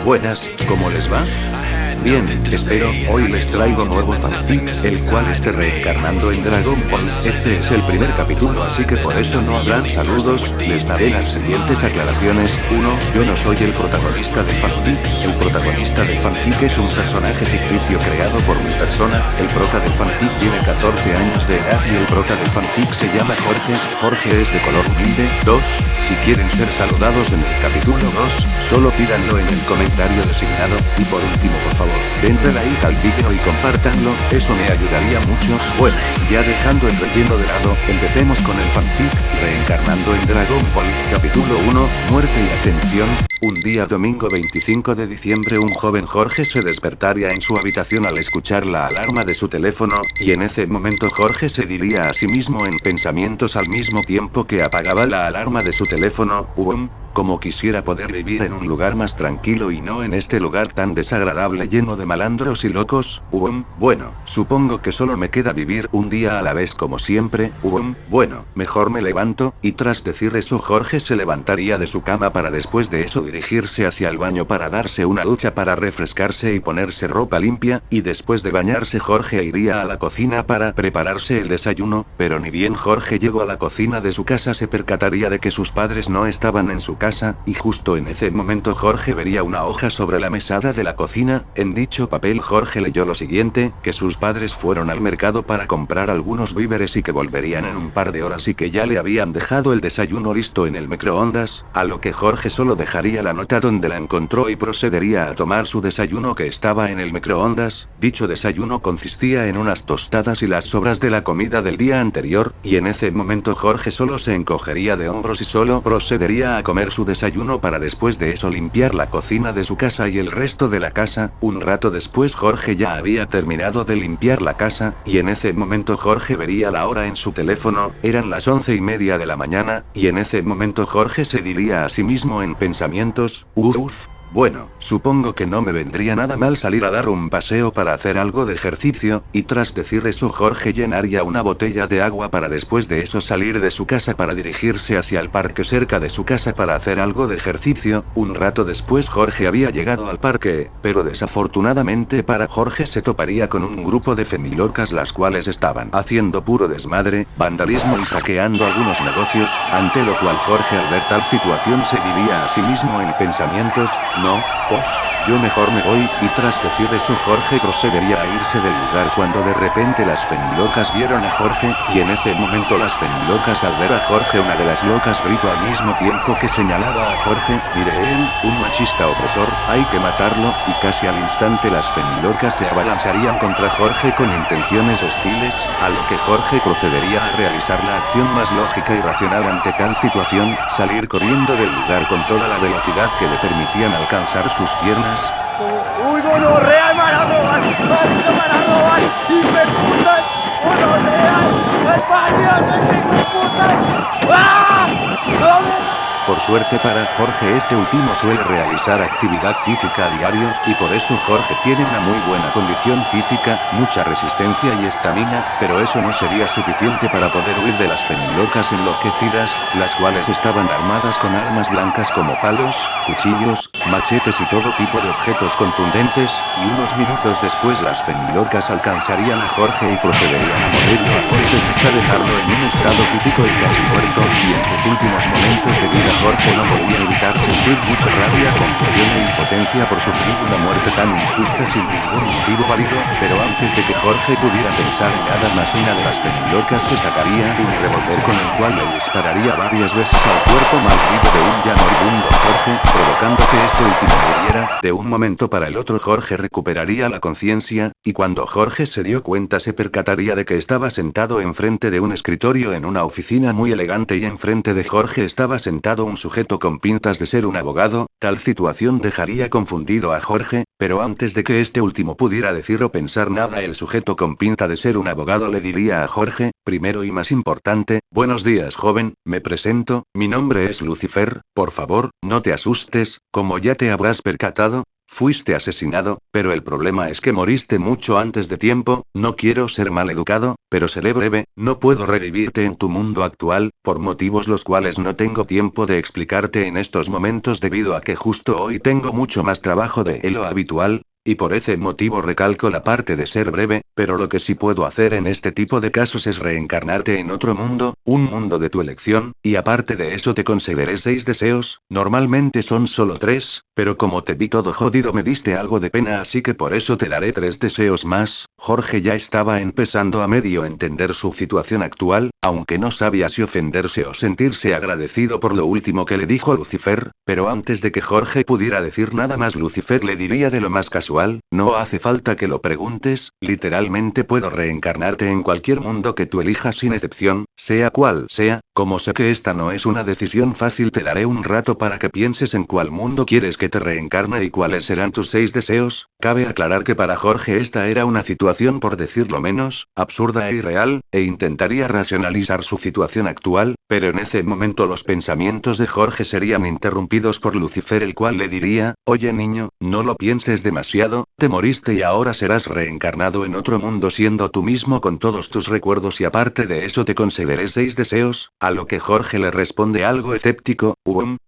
Buenas, ¿cómo les va? Bien, espero, hoy les traigo nuevo fanfic, el cual esté reencarnando en Dragon Ball. Este es el primer capítulo, así que por eso no habrán saludos, les daré las siguientes aclaraciones. 1. Yo no soy el protagonista del fanfic. El protagonista del fanfic es un personaje ficticio creado por mi persona. El prota del fanfic tiene 14 años de edad y el prota del fanfic se llama Jorge. Jorge es de color humilde. 2. Si quieren ser saludados en el capítulo 2, solo pídanlo en el comentario designado. Y por último, por favor, denle like al vídeo y compártanlo, eso me ayudaría mucho. Bueno, ya dejando el relleno de lado, empecemos con el fanfic, reencarnando en Dragon Ball, capítulo 1, muerte y atención. Un día domingo 25 de diciembre un joven Jorge se despertaría en su habitación al escuchar la alarma de su teléfono, y en ese momento Jorge se diría a sí mismo en pensamientos al mismo tiempo que apagaba la alarma de su teléfono, como quisiera poder vivir en un lugar más tranquilo y no en este lugar tan desagradable lleno de malandros y locos. Bueno, supongo que solo me queda vivir un día a la vez como siempre. Bueno, mejor me levanto, y tras decir eso Jorge se levantaría de su cama para después de eso dirigirse hacia el baño para darse una ducha para refrescarse y ponerse ropa limpia, y después de bañarse Jorge iría a la cocina para prepararse el desayuno, pero ni bien Jorge llegó a la cocina de su casa se percataría de que sus padres no estaban en su casa, y justo en ese momento Jorge vería una hoja sobre la mesada de la cocina. En dicho papel Jorge leyó lo siguiente, que sus padres fueron al mercado para comprar algunos víveres y que volverían en un par de horas y que ya le habían dejado el desayuno listo en el microondas, a lo que Jorge solo dejaría la nota donde la encontró y procedería a tomar su desayuno que estaba en el microondas. Dicho desayuno consistía en unas tostadas y las sobras de la comida del día anterior, y en ese momento Jorge solo se encogería de hombros y solo procedería a comer su desayuno para después de eso limpiar la cocina de su casa y el resto de la casa. Un rato después Jorge ya había terminado de limpiar la casa, y en ese momento Jorge vería la hora en su teléfono, eran las 11:30 de la mañana, y en ese momento Jorge se diría a sí mismo en pensamientos, bueno, supongo que no me vendría nada mal salir a dar un paseo para hacer algo de ejercicio, y tras decir eso Jorge llenaría una botella de agua para después de eso salir de su casa para dirigirse hacia el parque cerca de su casa para hacer algo de ejercicio. Un rato después Jorge había llegado al parque, pero desafortunadamente para Jorge se toparía con un grupo de femilocas las cuales estaban haciendo puro desmadre, vandalismo y saqueando algunos negocios, ante lo cual Jorge al ver tal situación se diría a sí mismo en pensamientos, no, pues, yo mejor me voy, y tras decir eso Jorge procedería a irse del lugar cuando de repente las femilocas vieron a Jorge, y en ese momento las femilocas al ver a Jorge una de las locas gritó al mismo tiempo que señalaba a Jorge, mire él, un machista opresor, hay que matarlo, y casi al instante las femilocas se abalanzarían contra Jorge con intenciones hostiles, a lo que Jorge procedería a realizar la acción más lógica y racional ante tal situación, salir corriendo del lugar con toda la velocidad que le permitían alcanzar sus piernas. ¡Uy, no, real, me van a robar! ¡Marica, me van a robar! ¡Hijueputa! ¡Uno real! ¡El parido, ese hijueputa! ¡Ah! ¡No! Por suerte para Jorge este último suele realizar actividad física a diario, y por eso Jorge tiene una muy buena condición física, mucha resistencia y estamina, pero eso no sería suficiente para poder huir de las femilocas enloquecidas, las cuales estaban armadas con armas blancas como palos, cuchillos, machetes y todo tipo de objetos contundentes, y unos minutos después las femilocas alcanzarían a Jorge y procederían a morirlo a golpes hasta dejarlo en un estado crítico y casi muerto, y en sus últimos momentos de vida Jorge no podía evitar sentir mucha rabia, confusión e impotencia por sufrir una muerte tan injusta sin ningún motivo válido, pero antes de que Jorge pudiera pensar en nada más una de las femilocas se sacaría un revólver con el cual le dispararía varias veces al cuerpo maldito de un ya moribundo Jorge, provocando que este último muriera. De un momento para el otro Jorge recuperaría la conciencia, y cuando Jorge se dio cuenta se percataría de que estaba sentado enfrente de un escritorio en una oficina muy elegante y enfrente de Jorge estaba sentado un sujeto con pintas de ser un abogado. Tal situación dejaría confundido a Jorge, pero antes de que este último pudiera decir o pensar nada el sujeto con pinta de ser un abogado le diría a Jorge, primero y más importante, buenos días joven, me presento, mi nombre es Lucifer, por favor, no te asustes, como ya te habrás percatado, fuiste asesinado, pero el problema es que moriste mucho antes de tiempo. No quiero ser mal educado, pero seré breve, no puedo revivirte en tu mundo actual, por motivos los cuales no tengo tiempo de explicarte en estos momentos debido a que justo hoy tengo mucho más trabajo de lo habitual. Y por ese motivo recalco la parte de ser breve, pero lo que sí puedo hacer en este tipo de casos es reencarnarte en otro mundo, un mundo de tu elección, y aparte de eso te concederé 6 deseos, normalmente son solo 3, pero como te vi todo jodido me diste algo de pena así que por eso te daré 3 deseos más. Jorge ya estaba empezando a medio entender su situación actual, aunque no sabía si ofenderse o sentirse agradecido por lo último que le dijo Lucifer, pero antes de que Jorge pudiera decir nada más Lucifer le diría de lo más casual. No hace falta que lo preguntes, literalmente puedo reencarnarte en cualquier mundo que tú elijas sin excepción, sea cual sea. Como sé que esta no es una decisión fácil te daré un rato para que pienses en cuál mundo quieres que te reencarne y cuáles serán tus 6 deseos. Cabe aclarar que para Jorge esta era una situación por decirlo menos, absurda e irreal, e intentaría racionalizar su situación actual, pero en ese momento los pensamientos de Jorge serían interrumpidos por Lucifer el cual le diría, oye niño, no lo pienses demasiado, te moriste y ahora serás reencarnado en otro mundo siendo tú mismo con todos tus recuerdos y aparte de eso te concederé 6 deseos, a lo que Jorge le responde algo escéptico,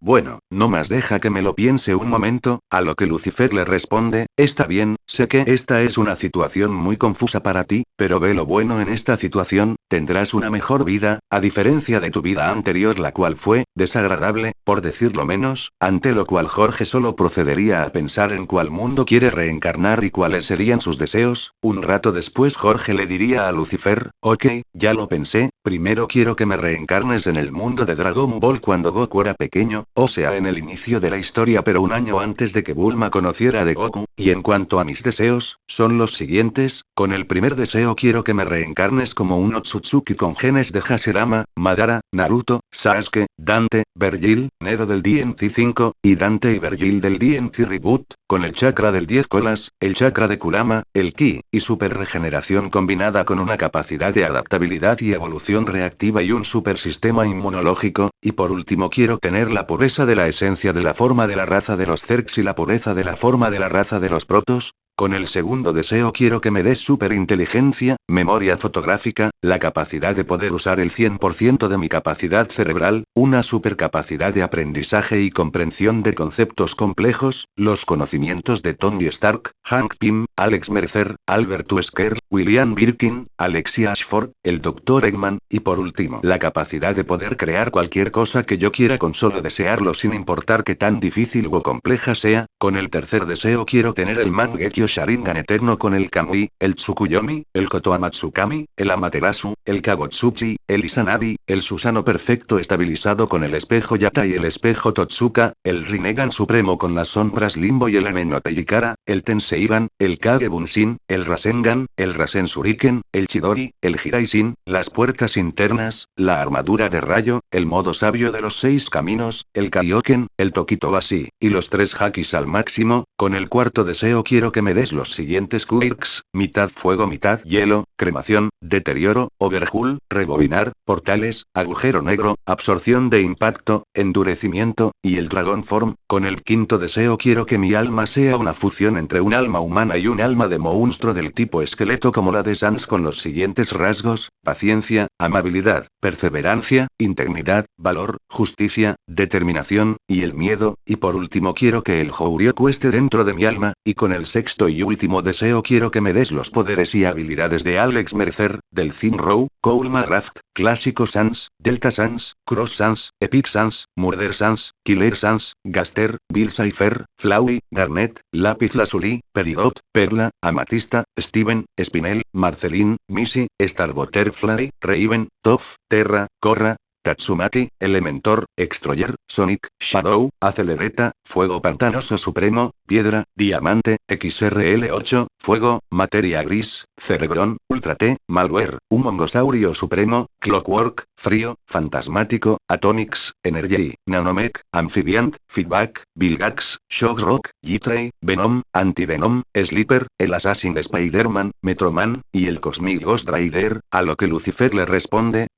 bueno, no más deja que me lo piense un momento, a lo que Lucifer le responde, está bien, sé que esta es una situación muy confusa para ti, pero ve lo bueno en esta situación, tendrás una mejor vida, a diferencia de tu vida anterior la cual fue, desagradable, por decirlo menos, ante lo cual Jorge solo procedería a pensar en cuál mundo quiere reencarnar y cuáles serían sus deseos. Un rato después Jorge le diría a Lucifer, ok, ya lo pensé, primero quiero que me reencarnes en el mundo de Dragon Ball cuando Goku era pequeño, o sea en el inicio de la historia pero un año antes de que Bulma conociera de Goku, y en cuanto a mis deseos, son los siguientes, con el primer deseo quiero que me reencarnes como un Otsutsuki con genes de Hashirama, Madara, Naruto, Sasuke, Dante, Vergil, Nero del DMC5, y Dante y Vergil del DMC Reboot, con el chakra del 10 colas, el chakra de Kurama, el Ki, y super regeneración combinada con una capacidad de adaptabilidad y evolución reactiva y un super sistema inmunológico, y por último quiero tener la pureza de la esencia de la forma de la raza de los Zergs y la pureza de la forma de la raza de los Protos. Con el segundo deseo quiero que me des superinteligencia, memoria fotográfica, la capacidad de poder usar el 100% de mi capacidad cerebral, una supercapacidad de aprendizaje y comprensión de conceptos complejos, los conocimientos de Tony Stark, Hank Pym, Alex Mercer, Albert Wesker, William Birkin, Alexia Ashford, el Dr. Eggman, y por último la capacidad de poder crear cualquier cosa que yo quiera con solo desearlo sin importar qué tan difícil o compleja sea. Con el tercer deseo quiero tener el Mangekyo Sharingan eterno con el Kamui, el Tsukuyomi, el Kotoamatsukami, el Amaterasu, el Kagotsuchi, el Izanagi, el Susanoo perfecto estabilizado con el espejo Yata y el espejo Totsuka, el Rinnegan supremo con las sombras Limbo y el Enenote Yikara, el Tenseiban, el Kage Bunshin, el Rasengan, el Rasen Shuriken, el Chidori, el Hiraishin, las puertas internas, la armadura de rayo, el modo sabio de los 6 caminos, el Kaioken, el Tokitobashi, y los 3 hakis al máximo. Con el cuarto deseo quiero que me des los siguientes quirks, mitad fuego mitad hielo, cremación, deterioro, overhaul, rebobinar, portales, agujero negro, absorción de impacto, endurecimiento, y el Dragon Form. Con el quinto deseo quiero que mi alma sea una fusión entre un alma humana y un alma de monstruo del tipo esqueleto como la de Sans con los siguientes rasgos, paciencia, amabilidad, perseverancia, integridad, valor, justicia, determinación, y el miedo, y por último quiero que el Houryoku esté dentro de mi alma, y con el sexto y último deseo quiero que me des los poderes y habilidades de Alex Mercer, del Row, Cole McGrath, Clásico Sans, Delta Sans, Cross Sans, Epic Sans, Murder Sans, Killer Sans, Gaster, Bill Cipher, Flowey, Garnet, Lápiz Lazuli, Peridot, Perla, Amatista, Steven, Spinel, Marceline, Missy, Star Butterfly, Raven, Toph, Terra, Korra, Tatsumaki, Elementor, Extroyer, Sonic, Shadow, Acelereta, Fuego Pantanoso Supremo, Piedra, Diamante, XRL8, Fuego, Materia Gris, Cerebrón, Ultra T, Malware, un Mongosaurio Supremo, Clockwork, Frío, Fantasmático, Atomics, Energy, Nanomech, Amphibiant, Feedback, Vilgax, Shockrock, G-Tray, Venom, Antivenom, Sleeper, el Assassin Spider-Man, Metroman, y el Cosmic Ghost Rider, a lo que Lucifer le responde,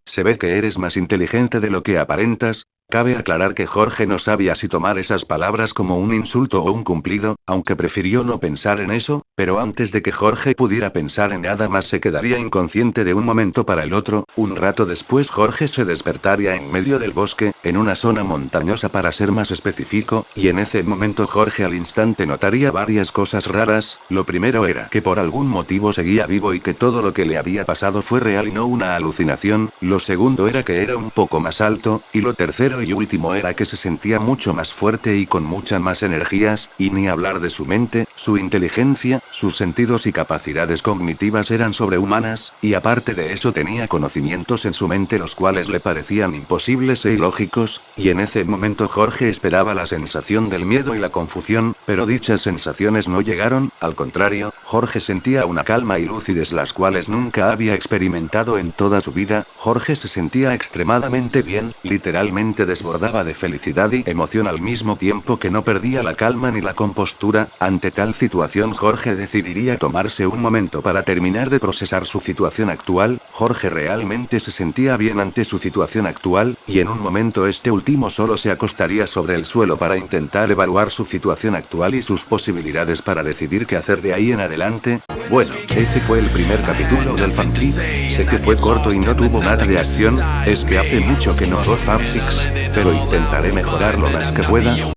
se ve que eres más inteligente de lo que aparentas. Cabe aclarar que Jorge no sabía si tomar esas palabras como un insulto o un cumplido, aunque prefirió no pensar en eso, pero antes de que Jorge pudiera pensar en nada más se quedaría inconsciente de un momento para el otro. Un rato después Jorge se despertaría en medio del bosque, en una zona montañosa para ser más específico, y en ese momento Jorge al instante notaría varias cosas raras. Lo primero era que por algún motivo seguía vivo y que todo lo que le había pasado fue real y no una alucinación. Lo segundo era que era un poco más alto, y lo tercero y último era que se sentía mucho más fuerte y con muchas más energías, y ni hablar de su mente, su inteligencia, sus sentidos y capacidades cognitivas eran sobrehumanas, y aparte de eso tenía conocimientos en su mente los cuales le parecían imposibles e ilógicos, y en ese momento Jorge esperaba la sensación del miedo y la confusión, pero dichas sensaciones no llegaron. Al contrario, Jorge sentía una calma y lucidez las cuales nunca había experimentado en toda su vida. Jorge se sentía extremadamente bien, literalmente desbordaba de felicidad y emoción al mismo tiempo que no perdía la calma ni la compostura. Ante tal situación Jorge decidiría tomarse un momento para terminar de procesar su situación actual. Jorge realmente se sentía bien ante su situación actual, y en un momento este último solo se acostaría sobre el suelo para intentar evaluar su situación actual y sus posibilidades para decidir qué hacer de ahí en adelante. Bueno, este fue el primer capítulo del fanfic. Sé que fue corto y no tuvo nada de acción, es que hace mucho que no hago fanfics, pero intentaré mejorar lo más que pueda.